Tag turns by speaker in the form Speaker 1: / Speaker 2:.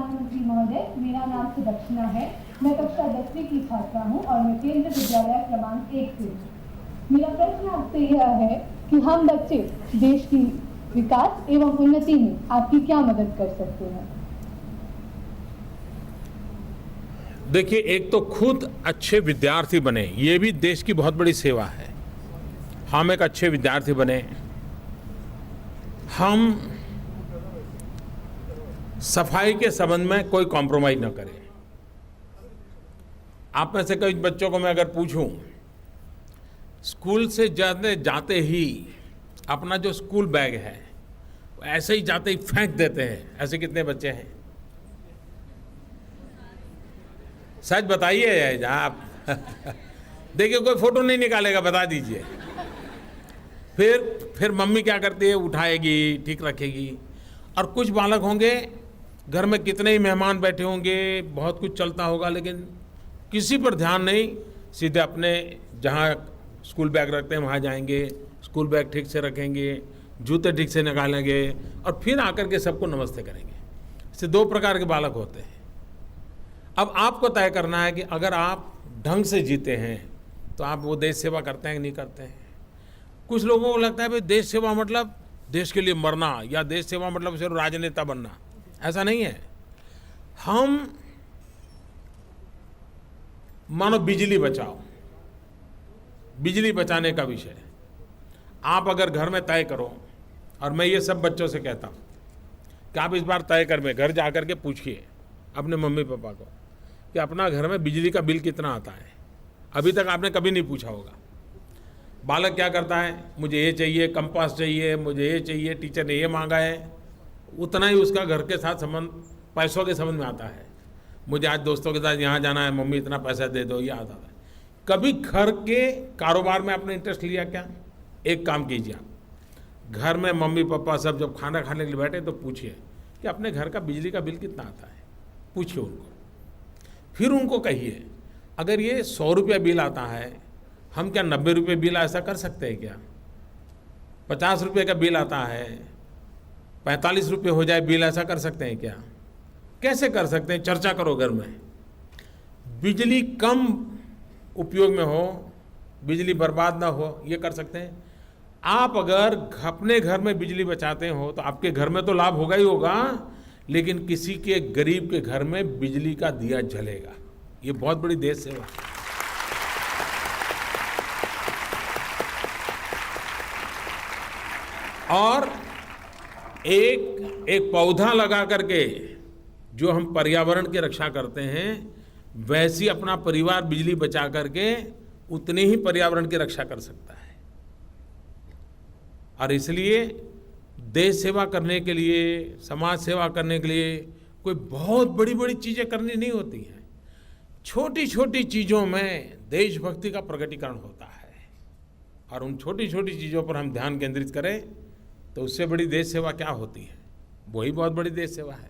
Speaker 1: प्रधानमंत्री महोदय, मेरा नाम सुदक्षिणा है। मैं कक्षा 10वीं की छात्रा हूँ और मैं केंद्रीय विद्यालय क्रमांक 1 से हूँ। मेरा प्रश्न आपसे यह है कि हम बच्चे देश की विकास एवं उन्नति में आपकी क्या मदद कर सकते हैं?
Speaker 2: देखिए, एक तो खुद अच्छे विद्यार्थी बने, ये भी देश की बहुत बड़ी सेवा है। हम एक अच्छे विद्यार्थी बने, हम सफाई के संबंध में कोई कॉम्प्रोमाइज न करें। आप में से कई बच्चों को मैं अगर पूछूं, स्कूल से जाते ही अपना जो स्कूल बैग है ऐसे ही जाते ही फेंक देते हैं, ऐसे कितने बच्चे हैं? सच बताइए आप। देखिए, कोई फोटो नहीं निकालेगा, बता दीजिए। फिर मम्मी क्या करती है? उठाएगी, ठीक रखेगी। और कुछ बालक होंगे, घर में कितने ही मेहमान बैठे होंगे, बहुत कुछ चलता होगा, लेकिन किसी पर ध्यान नहीं, सीधे अपने जहाँ स्कूल बैग रखते हैं वहाँ जाएंगे, स्कूल बैग ठीक से रखेंगे, जूते ठीक से निकालेंगे और फिर आकर के सबको नमस्ते करेंगे। इससे दो प्रकार के बालक होते हैं। अब आपको तय करना है कि अगर आप ढंग से जीते हैं तो आप वो देश सेवा करते हैं कि नहीं करते हैं। कुछ लोगों को लगता है भाई देश सेवा मतलब देश के लिए मरना, या देश सेवा मतलब सिर्फ राजनेता बनना। ऐसा नहीं है। हम मानो बिजली बचाओ, बिजली बचाने का विषय आप अगर घर में तय करो, और मैं ये सब बच्चों से कहता हूँ कि आप इस बार तय कर में घर जा कर के पूछिए अपने मम्मी पापा को कि अपना घर में बिजली का बिल कितना आता है। अभी तक आपने कभी नहीं पूछा होगा। बालक क्या करता है? मुझे ये चाहिए, कंपास चाहिए, मुझे ये चाहिए, टीचर ने ये मांगा है। उतना ही उसका घर के साथ संबंध, पैसों के संबंध में आता है। मुझे आज दोस्तों के साथ यहाँ जाना है, मम्मी इतना पैसा दे दो, ये आता है। कभी घर के कारोबार में आपने इंटरेस्ट लिया क्या? एक काम कीजिए, आप घर में मम्मी पापा सब जब खाना खाने के लिए बैठे तो पूछिए कि अपने घर का बिजली का बिल कितना आता है। पूछिए उनको, फिर उनको कहिए अगर ये 100 रुपये बिल आता है, हम क्या 90 रुपये बिल ऐसा कर सकते हैं क्या? 50 रुपये का बिल आता है, 45 रुपये हो जाए बिल, ऐसा कर सकते हैं क्या? कैसे कर सकते हैं? चर्चा करो घर में। बिजली कम उपयोग में हो, बिजली बर्बाद ना हो, ये कर सकते हैं। आप अगर अपने घर में बिजली बचाते हो तो आपके घर में तो लाभ होगा ही होगा, लेकिन किसी के गरीब के घर में बिजली का दिया जलेगा। ये बहुत बड़ी देश सेवा है। और एक पौधा लगा करके जो हम पर्यावरण की रक्षा करते हैं, वैसी अपना परिवार बिजली बचा करके उतनी ही पर्यावरण की रक्षा कर सकता है। और इसलिए देश सेवा करने के लिए, समाज सेवा करने के लिए कोई बहुत बड़ी बड़ी चीज़ें करनी नहीं होती हैं। छोटी छोटी चीज़ों में देशभक्ति का प्रकटीकरण होता है, और उन छोटी छोटी चीज़ों पर हम ध्यान केंद्रित करें तो उससे बड़ी देश सेवा क्या होती है? वही बहुत बड़ी देश सेवा है।